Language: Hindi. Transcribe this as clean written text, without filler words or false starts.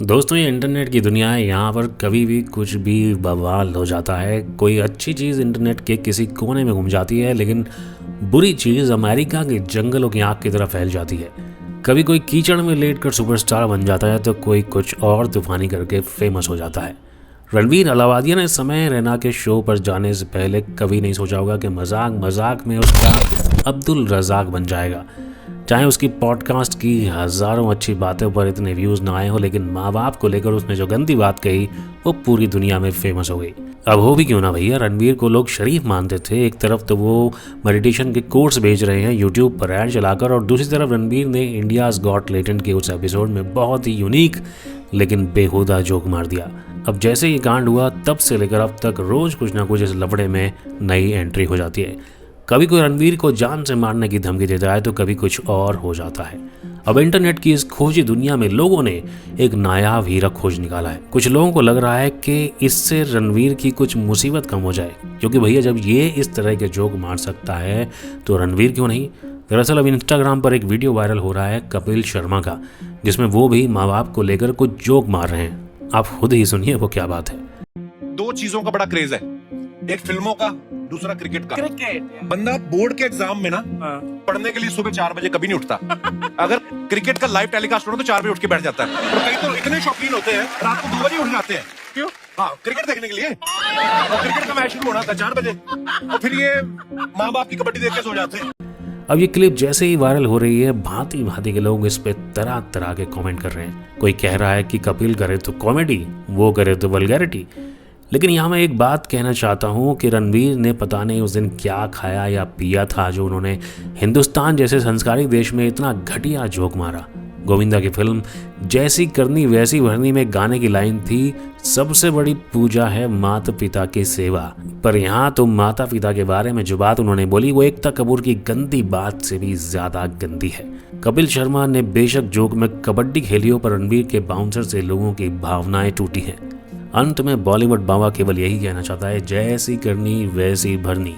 दोस्तों, ये इंटरनेट की दुनिया है। यहाँ पर कभी भी कुछ भी बवाल हो जाता है। कोई अच्छी चीज़ इंटरनेट के किसी कोने में घूम जाती है, लेकिन बुरी चीज़ अमेरिका के जंगलों की आग की तरह फैल जाती है। कभी कोई कीचड़ में लेट कर सुपरस्टार बन जाता है, तो कोई कुछ और तूफानी करके फेमस हो जाता है। रणवीर अलावादिया ने समय रैना के शो पर जाने से पहले कभी नहीं सोचा होगा कि मजाक मजाक में उसका अब्दुल रज़ाक बन जाएगा। चाहे उसकी पॉडकास्ट की हज़ारों अच्छी बातों पर इतने व्यूज़ ना आए हो, लेकिन माँ बाप को लेकर उसने जो गंदी बात कही वो पूरी दुनिया में फेमस हो गई। अब हो भी क्यों ना भैया, रणवीर को लोग शरीफ मानते थे। एक तरफ तो वो मेडिटेशन के कोर्स भेज रहे हैं यूट्यूब पर ऐड चलाकर, और दूसरी तरफ रणवीर ने इंडियाज़ गॉट टैलेंट के उस एपिसोड में बहुत ही यूनिक लेकिन बेहुदा जोक मार दिया। अब जैसे ये कांड हुआ तब से लेकर अब तक रोज़ कुछ ना कुछ इस लफड़े में नई एंट्री हो जाती है। कभी कोई रणवीर को जान से मारने की धमकी देता है, तो कभी कुछ और हो जाता है। अब इंटरनेट की इस खोजी दुनिया में लोगों ने एक नायाब हीरा खोज निकाला है। कुछ लोगों को लग रहा है कि इससे रणवीर की कुछ मुसीबत कम हो जाए, क्योंकि भैया जब ये इस तरह के जोक मार सकता है तो रणवीर क्यों नहीं। दरअसल अब इंस्टाग्राम पर एक वीडियो वायरल हो रहा है कपिल शर्मा का, जिसमें वो भी माँ बाप को लेकर कुछ जोक मार रहे हैं। आप खुद ही सुनिए वो क्या बात है। दो चीजों का बड़ा क्रेज है, एक फिल्मों का, दूसरा क्रिकेट का। बंदा बोर्ड के एग्जाम में ना पढ़ने के लिए सुबह 4 बजे कभी नहीं उठता। अगर क्रिकेट का लाइव टेलीकास्ट हो तो 4 बजे उठ के बैठ जाता है। और कई तो इतने शौकीन होते हैं रात को 2 बजे उठ जाते हैं। क्यों? हाँ, क्रिकेट देखने के लिए। और क्रिकेट का मैच शुरू होना था 4 बजे, और फिर ये माँ बाप की कबड्डी देख के सो जाते हैं। अब ये क्लिप जैसे ही वायरल हो रही है, भांति भांति के लोग इस पे तरह तरह के कमेंट कर रहे हैं। कोई कह रहा है कि कपिल करे तो कॉमेडी, वो करे तो वल्गैरिटी। लेकिन यहाँ मैं एक बात कहना चाहता हूँ कि रणवीर ने पता नहीं उस दिन क्या खाया या पिया था, जो उन्होंने हिंदुस्तान जैसे संस्कारी देश में इतना घटिया जोक मारा। गोविंदा की फिल्म जैसी करनी वैसी भरनी में गाने की लाइन थी, सबसे बड़ी पूजा है माता पिता की सेवा। पर यहाँ तो माता पिता के बारे में जो बात उन्होंने बोली वो एकता कपूर की गंदी बात से भी ज्यादा गंदी है। कपिल शर्मा ने बेशक जोक में कबड्डी खेली हो, पर रणवीर के बाउंसर से लोगों की भावनाएं टूटी हैं। अंत में बॉलीवुड बाबा केवल यही कहना चाहता है, जैसी करनी वैसी भरनी।